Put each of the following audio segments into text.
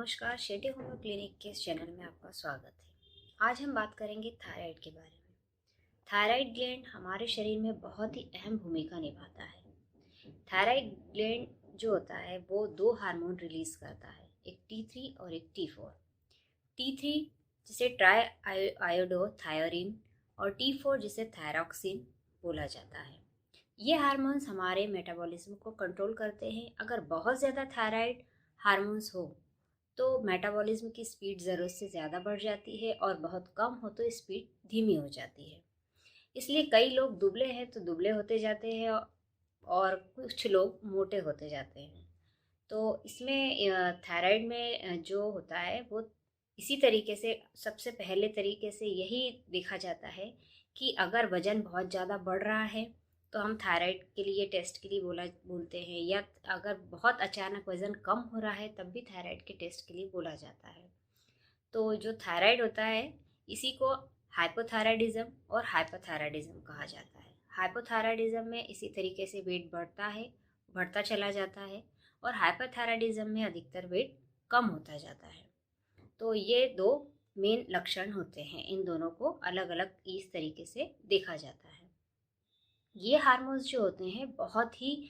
नमस्कार, Shetty homeo clinic के इस चैनल में आपका स्वागत है। आज हम बात करेंगे थायराइड के बारे में। थायराइड ग्लैंड हमारे शरीर में बहुत ही अहम भूमिका निभाता है। थायराइड ग्लैंड जो होता है वो दो हार्मोन रिलीज करता है, एक T3 और एक T4। T3 जिसे ट्राई आयोडोथायोरिन और T4 जिसे थायरॉक्सिन बोला जाता है। ये हार्मोन्स हमारे मेटाबॉलिज्म को कंट्रोल करते हैं। अगर बहुत ज़्यादा थायराइड हार्मोन्स हो तो मेटाबॉलिज्म की स्पीड ज़रूरत से ज़्यादा बढ़ जाती है और बहुत कम हो तो स्पीड धीमी हो जाती है। इसलिए कई लोग दुबले हैं तो दुबले होते जाते हैं और कुछ लोग मोटे होते जाते हैं। तो इसमें थायराइड में जो होता है वो इसी तरीके से सबसे पहले तरीके से यही देखा जाता है कि अगर वज़न बहुत ज़्यादा बढ़ रहा है तो हम थायराइड के लिए टेस्ट के लिए बोलते हैं, या अगर बहुत अचानक वज़न कम हो रहा है तब भी थायराइड के टेस्ट के लिए बोला जाता है। तो जो थायराइड होता है इसी को हाइपोथायराइडिज्म और हाइपरथायराइडिज्म कहा जाता है। हाइपोथायराइडिज्म में इसी तरीके से वेट बढ़ता चला जाता है और हाइपरथायराइडिज्म में अधिकतर वेट कम होता जाता है। तो ये दो मेन लक्षण होते हैं, इन दोनों को अलग अलग इस तरीके से देखा जाता है। ये हार्मोन्स जो होते हैं बहुत ही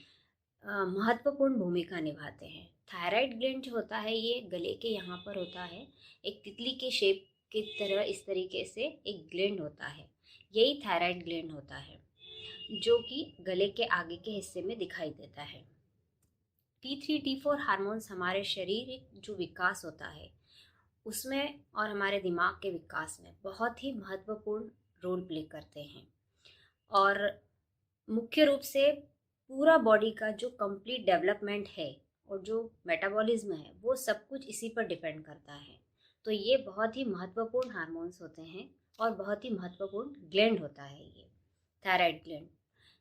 महत्वपूर्ण भूमिका निभाते हैं। थायराइड ग्लैंड जो होता है ये गले के यहाँ पर होता है, एक तितली के शेप की तरह इस तरीके से एक ग्लैंड होता है। यही थायराइड ग्लैंड होता है जो कि गले के आगे के हिस्से में दिखाई देता है। T3 T4 हार्मोन्स हमारे शरीर जो विकास होता है उसमें और हमारे दिमाग के विकास में बहुत ही महत्वपूर्ण रोल प्ले करते हैं। और मुख्य रूप से पूरा बॉडी का जो कंप्लीट डेवलपमेंट है और जो मेटाबॉलिज्म है वो सब कुछ इसी पर डिपेंड करता है। तो ये बहुत ही महत्वपूर्ण हार्मोन्स होते हैं और बहुत ही महत्वपूर्ण ग्लैंड होता है ये थायराइड ग्लैंड।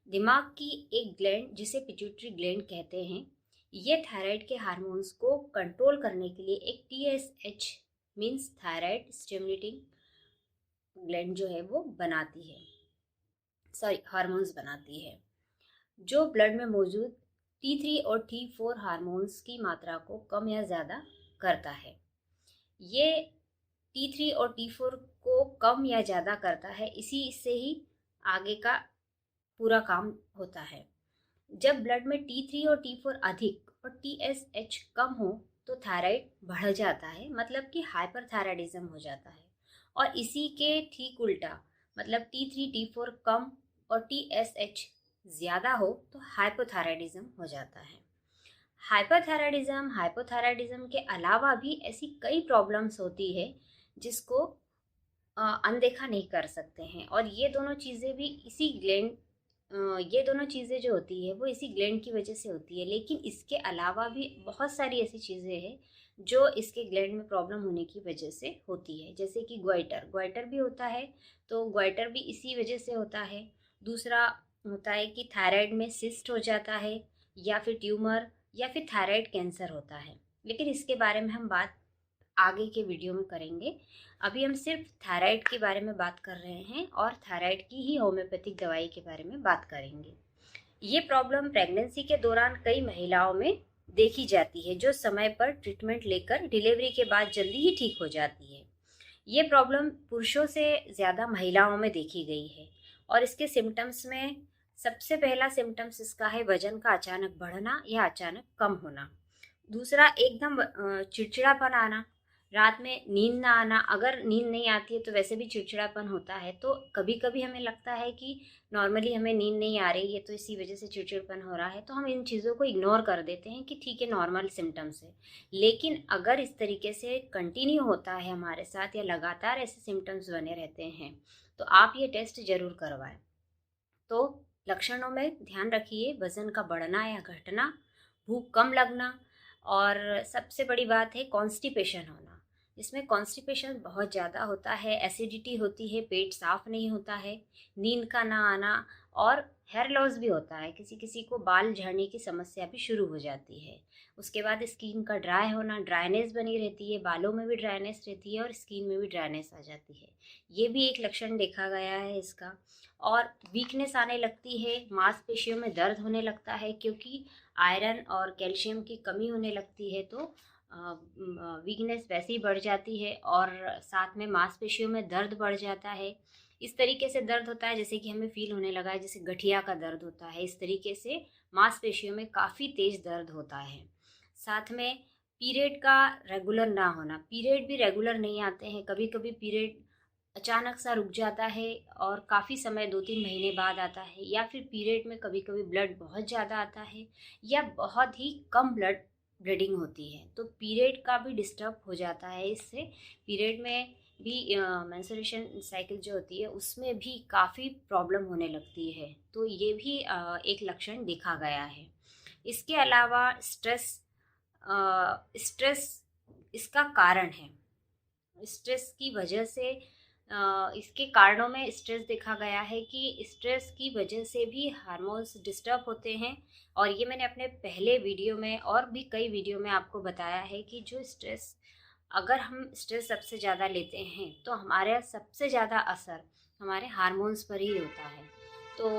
दिमाग की एक ग्लैंड जिसे पिट्यूटरी ग्लैंड कहते हैं, ये थायराइड के हार्मोन्स को कंट्रोल करने के लिए एक TSH means thyroid stimulating gland जो है वो हार्मोन्स बनाती है, जो ब्लड में मौजूद T3 और T4 हार्मोन्स की मात्रा को कम या ज़्यादा करता है। ये T3 और T4 को कम या ज़्यादा करता है, इसी से ही आगे का पूरा काम होता है। जब ब्लड में T3 और T4 अधिक और TSH कम हो तो थायराइड बढ़ जाता है, मतलब कि हाइपरथायराइडिज्म हो जाता है। और इसी के ठीक उल्टा, मतलब T3 T4 कम और TSH ज़्यादा हो तो हाइपोथायराइडिज्म हो जाता है। हाइपोथायराइडिज्म के अलावा भी ऐसी कई प्रॉब्लम्स होती है जिसको अनदेखा नहीं कर सकते हैं। और ये दोनों चीज़ें जो होती है वो इसी ग्लैंड की वजह से होती है। लेकिन इसके अलावा भी बहुत सारी ऐसी चीज़ें हैं जो इसके ग्लैंड में प्रॉब्लम होने की वजह से होती है, जैसे कि ग्वाइटर भी होता है, तो ग्वाइटर भी इसी वजह से होता है। दूसरा होता है कि थायराइड में सिस्ट हो जाता है, या फिर ट्यूमर, या फिर थायराइड कैंसर होता है। लेकिन इसके बारे में हम बात आगे के वीडियो में करेंगे। अभी हम सिर्फ थायराइड के बारे में बात कर रहे हैं और थायराइड की ही होम्योपैथिक दवाई के बारे में बात करेंगे। ये प्रॉब्लम प्रेगनेंसी के दौरान कई महिलाओं में देखी जाती है, जो समय पर ट्रीटमेंट लेकर डिलीवरी के बाद जल्दी ही ठीक हो जाती है। ये प्रॉब्लम पुरुषों से ज़्यादा महिलाओं में देखी गई है। और इसके सिम्टम्स में सबसे पहला सिम्टम्स इसका है वजन का अचानक बढ़ना या अचानक कम होना। दूसरा एकदम चिड़चिड़ापन आना, रात में नींद ना आना। अगर नींद नहीं आती है तो वैसे भी चिड़चिड़ापन होता है, तो कभी कभी हमें लगता है कि नॉर्मली हमें नींद नहीं आ रही है तो इसी वजह से चिड़चिड़पन हो रहा है, तो हम इन चीज़ों को इग्नोर कर देते हैं कि ठीक है, नॉर्मल सिम्टम्स है। लेकिन अगर इस तरीके से कंटिन्यू होता है हमारे साथ या लगातार ऐसे सिम्टम्स बने रहते हैं तो आप ये टेस्ट ज़रूर करवाएं। तो लक्षणों में ध्यान रखिए वज़न का बढ़ना या घटना, भूख कम लगना, और सबसे बड़ी बात है कॉन्स्टिपेशन होना। इसमें कॉन्स्टिपेशन बहुत ज़्यादा होता है, एसिडिटी होती है, पेट साफ नहीं होता है, नींद का ना आना, और हेयर लॉस भी होता है। किसी किसी को बाल झड़ने की समस्या भी शुरू हो जाती है। उसके बाद स्किन का ड्राई होना, ड्राइनेस बनी रहती है, बालों में भी ड्राइनेस रहती है और स्किन में भी ड्राइनेस आ जाती है। ये भी एक लक्षण देखा गया है इसका। और वीकनेस आने लगती है, मांसपेशियों में दर्द होने लगता है, क्योंकि आयरन और कैल्शियम की कमी होने लगती है। तो वीकनेस वैसे ही बढ़ जाती है और साथ में मांसपेशियों में दर्द बढ़ जाता है। इस तरीके से दर्द होता है जैसे कि हमें फील होने लगा है जैसे गठिया का दर्द होता है। इस तरीके से मांसपेशियों में काफ़ी तेज दर्द होता है। साथ में पीरियड का रेगुलर ना होना, पीरियड भी रेगुलर नहीं आते हैं, कभी कभी पीरियड अचानक सा रुक जाता है और काफ़ी समय 2-3 महीने बाद आता है, या फिर पीरियड में कभी कभी ब्लड बहुत ज़्यादा आता है या बहुत ही कम ब्लीडिंग होती है, तो पीरियड का भी डिस्टर्ब हो जाता है। इससे पीरियड में भी मेंस्ट्रुएशन साइकिल जो होती है उसमें भी काफ़ी प्रॉब्लम होने लगती है, तो ये भी एक लक्षण देखा गया है। इसके अलावा स्ट्रेस इसका कारण है। स्ट्रेस की वजह से इसके कारणों में स्ट्रेस देखा गया है कि स्ट्रेस की वजह से भी हार्मोन्स डिस्टर्ब होते हैं, और ये मैंने अपने पहले वीडियो में और भी कई वीडियो में आपको बताया है कि जो स्ट्रेस, अगर हम स्ट्रेस सबसे ज़्यादा लेते हैं तो हमारे सबसे ज़्यादा असर हमारे हार्मोन्स पर ही होता है। तो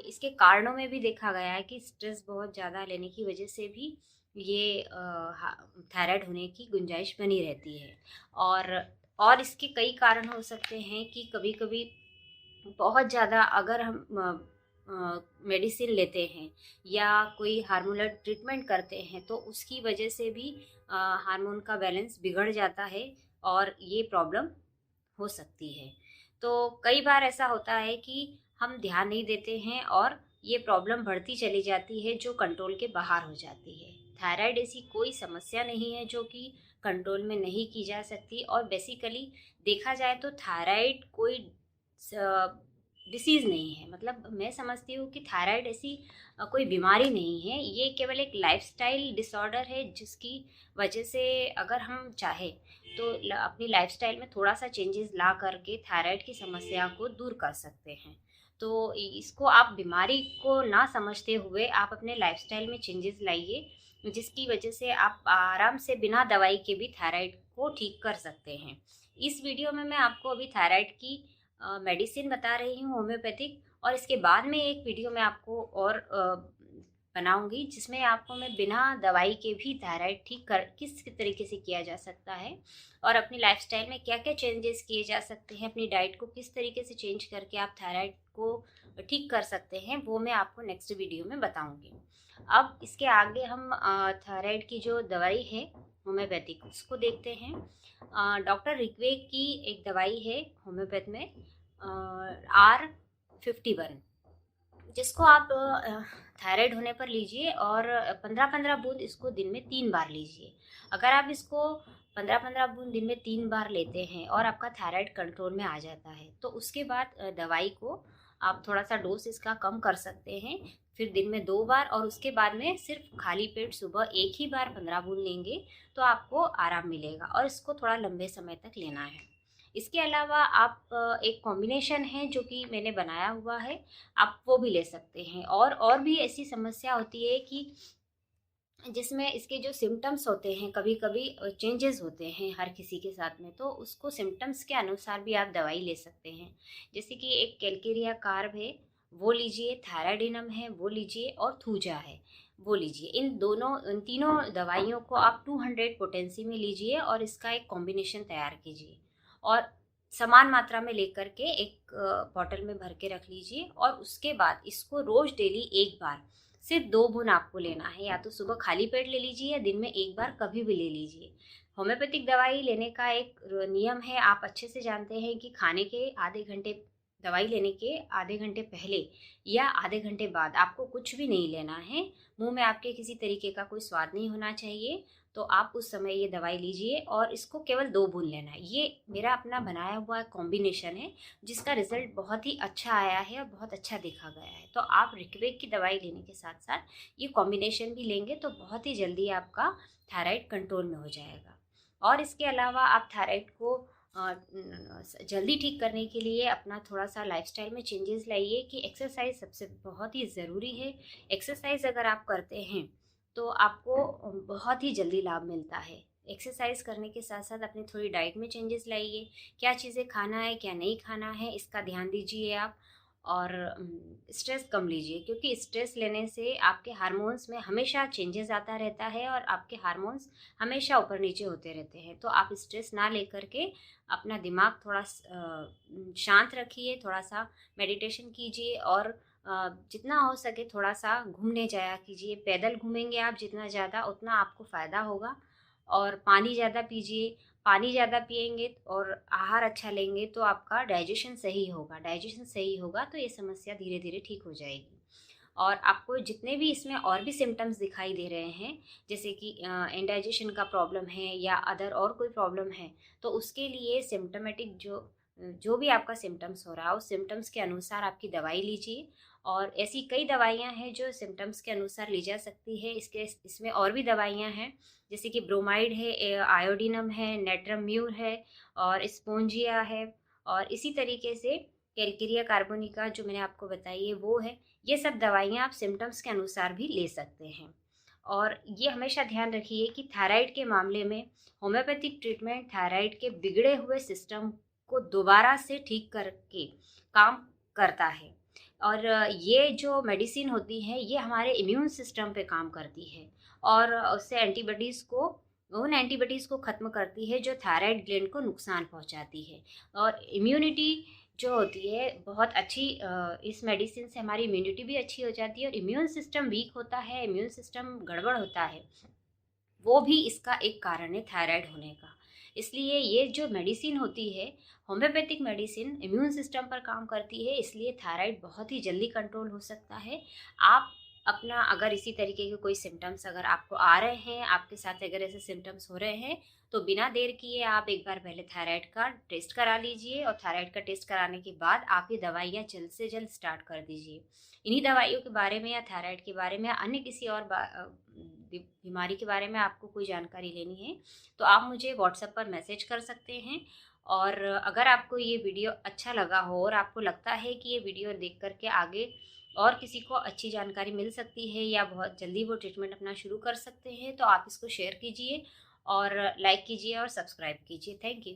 इसके कारणों में भी देखा गया है कि स्ट्रेस बहुत ज़्यादा लेने की वजह से भी ये थायराइड होने की गुंजाइश बनी रहती है। और इसके कई कारण हो सकते हैं कि कभी कभी बहुत ज़्यादा अगर हम मेडिसिन लेते हैं या कोई हार्मोनल ट्रीटमेंट करते हैं तो उसकी वजह से भी हार्मोन का बैलेंस बिगड़ जाता है और ये प्रॉब्लम हो सकती है। तो कई बार ऐसा होता है कि हम ध्यान नहीं देते हैं और ये प्रॉब्लम बढ़ती चली जाती है जो कंट्रोल के बाहर हो जाती है। थायराइड ऐसी कोई समस्या नहीं है जो कि कंट्रोल में नहीं की जा सकती, और बेसिकली देखा जाए तो थायराइड कोई डिसीज़ नहीं है। मतलब मैं समझती हूँ कि थायराइड ऐसी कोई बीमारी नहीं है, ये केवल एक लाइफस्टाइल डिसऑर्डर है जिसकी वजह से अगर हम चाहे तो अपनी लाइफस्टाइल में थोड़ा सा चेंजेस ला करके थायराइड की समस्या को दूर कर सकते हैं। तो इसको आप बीमारी को ना समझते हुए आप अपने लाइफस्टाइल में चेंजेस लाइए, जिसकी वजह से आप आराम से बिना दवाई के भी थायराइड को ठीक कर सकते हैं। इस वीडियो में मैं आपको अभी थायराइड की मेडिसिन बता रही हूँ होम्योपैथिक, और इसके बाद में एक वीडियो मैं आपको और बनाऊंगी जिसमें आपको मैं बिना दवाई के भी थायराइड ठीक कर किस तरीके से किया जा सकता है और अपनी लाइफस्टाइल में क्या क्या चेंजेस किए जा सकते हैं, अपनी डाइट को किस तरीके से चेंज करके आप थायराइड को ठीक कर सकते हैं, वो मैं आपको नेक्स्ट वीडियो में बताऊंगी। अब इसके आगे हम थायराइड की जो दवाई है होम्योपैथिक उसको देखते हैं। डॉक्टर ऋग्वेद की एक दवाई है होम्योपैथ में, R51, जिसको आप थायराइड होने पर लीजिए और 15-15 बूंद इसको दिन में 3 बार लीजिए। अगर आप इसको 15-15 बूंद दिन में 3 बार लेते हैं और आपका थायराइड कंट्रोल में आ जाता है तो उसके बाद दवाई को आप थोड़ा सा डोज इसका कम कर सकते हैं, फिर दिन में 2 बार, और उसके बाद में सिर्फ खाली पेट सुबह एक ही बार 15 बूंद लेंगे तो आपको आराम मिलेगा, और इसको थोड़ा लंबे समय तक लेना है। इसके अलावा आप एक कॉम्बिनेशन है जो कि मैंने बनाया हुआ है, आप वो भी ले सकते हैं। और भी ऐसी समस्या होती है कि जिसमें इसके जो सिम्टम्स होते हैं कभी कभी चेंजेस होते हैं हर किसी के साथ में, तो उसको सिम्टम्स के अनुसार भी आप दवाई ले सकते हैं। जैसे कि एक कैलकेरिया कार्ब है वो लीजिए, थायराइडिनम है वो लीजिए, और थूजा है वो लीजिए। इन तीनों दवाइयों को आप 200 पोटेंसी में लीजिए और इसका एक कॉम्बिनेशन तैयार कीजिए और समान मात्रा में लेकर के एक बॉटल में भर के रख लीजिए, और उसके बाद इसको रोज डेली एक बार सिर्फ 2 बूंद आपको लेना है, या तो सुबह खाली पेट ले लीजिए या दिन में एक बार कभी भी ले लीजिए। होम्योपैथिक दवाई लेने का एक नियम है, आप अच्छे से जानते हैं कि खाने के आधे घंटे, दवाई लेने के आधे घंटे पहले या आधे घंटे बाद आपको कुछ भी नहीं लेना है। मुंह में आपके किसी तरीके का कोई स्वाद नहीं होना चाहिए, तो आप उस समय ये दवाई लीजिए और इसको केवल 2 बूंद लेना है। ये मेरा अपना बनाया हुआ कॉम्बिनेशन है जिसका रिजल्ट बहुत ही अच्छा आया है और बहुत अच्छा देखा गया है। तो आप रिक्वेक की दवाई लेने के साथ साथ ये कॉम्बिनेशन भी लेंगे तो बहुत ही जल्दी आपका थायराइड कंट्रोल में हो जाएगा। और इसके अलावा आप थायराइड को जल्दी ठीक करने के लिए अपना थोड़ा सा लाइफस्टाइल में चेंजेस लाइए कि एक्सरसाइज सबसे बहुत ही ज़रूरी है। एक्सरसाइज अगर आप करते हैं तो आपको बहुत ही जल्दी लाभ मिलता है। एक्सरसाइज करने के साथ साथ अपनी थोड़ी डाइट में चेंजेस लाइए, क्या चीज़ें खाना है क्या नहीं खाना है इसका ध्यान दीजिए आप, और स्ट्रेस कम लीजिए, क्योंकि स्ट्रेस लेने से आपके हार्मोन्स में हमेशा चेंजेस आता रहता है और आपके हार्मोन्स हमेशा ऊपर नीचे होते रहते हैं। तो आप स्ट्रेस ना लेकर के अपना दिमाग थोड़ा शांत रखिए, थोड़ा सा मेडिटेशन कीजिए और जितना हो सके थोड़ा सा घूमने जाया कीजिए। पैदल घूमेंगे आप जितना ज़्यादा, उतना आपको फ़ायदा होगा। और पानी ज़्यादा पीजिए, पानी ज़्यादा पिएंगे और आहार अच्छा लेंगे तो आपका डाइजेशन सही होगा। डाइजेशन सही होगा तो ये समस्या धीरे धीरे ठीक हो जाएगी। और आपको जितने भी इसमें और भी सिम्टम्स दिखाई दे रहे हैं, जैसे कि इंडाइजेशन का प्रॉब्लम है या अदर और कोई प्रॉब्लम है, तो उसके लिए सिम्टमेटिक जो भी आपका सिम्टम्स हो रहा है उस सिम्टम्स के अनुसार आपकी दवाई लीजिए। और ऐसी कई दवाइयाँ हैं जो सिम्टम्स के अनुसार ली जा सकती है। इसमें और भी दवाइयाँ हैं, जैसे कि ब्रोमाइड है, आयोडीनम है, नेट्रम्यूर है और स्पोंजिया है, और इसी तरीके से कैलकेरिया कार्बोनिका जो मैंने आपको बताई है वो है। ये सब दवाइयाँ आप सिम्टम्स के अनुसार भी ले सकते हैं। और ये हमेशा ध्यान रखिए कि थायराइड के मामले में होम्योपैथिक ट्रीटमेंट थायराइड के बिगड़े हुए सिस्टम को दोबारा से ठीक करके काम करता है। और ये जो मेडिसिन होती है ये हमारे इम्यून सिस्टम पे काम करती है और उससे उन एंटीबॉडीज़ को ख़त्म करती है जो थायराइड ग्लैंड को नुकसान पहुंचाती है। और इम्यूनिटी जो होती है बहुत अच्छी, इस मेडिसिन से हमारी इम्यूनिटी भी अच्छी हो जाती है। और इम्यून सिस्टम वीक होता है, इम्यून सिस्टम गड़बड़ होता है, वो भी इसका एक कारण है थायराइड होने का। इसलिए ये जो मेडिसिन होती है, होम्योपैथिक मेडिसिन इम्यून सिस्टम पर काम करती है, इसलिए थायराइड बहुत ही जल्दी कंट्रोल हो सकता है। आप अपना अगर इसी तरीके के कोई सिम्टम्स अगर आपको आ रहे हैं, आपके साथ अगर ऐसे सिम्टम्स हो रहे हैं, तो बिना देर किए आप एक बार पहले थायराइड का टेस्ट करा लीजिए। और थायराइड का टेस्ट कराने के बाद आप ये दवाइयाँ जल्द से जल्द स्टार्ट कर दीजिए। इन्हीं दवाइयों के बारे में या थायराइड के बारे में या अन्य किसी और बीमारी के बारे में आपको कोई जानकारी लेनी है तो आप मुझे व्हाट्सएप पर मैसेज कर सकते हैं। और अगर आपको ये वीडियो अच्छा लगा हो और आपको लगता है कि ये वीडियो देख करके आगे और किसी को अच्छी जानकारी मिल सकती है या बहुत जल्दी वो ट्रीटमेंट अपना शुरू कर सकते हैं, तो आप इसको शेयर कीजिए और लाइक कीजिए और सब्सक्राइब कीजिए। Thank you.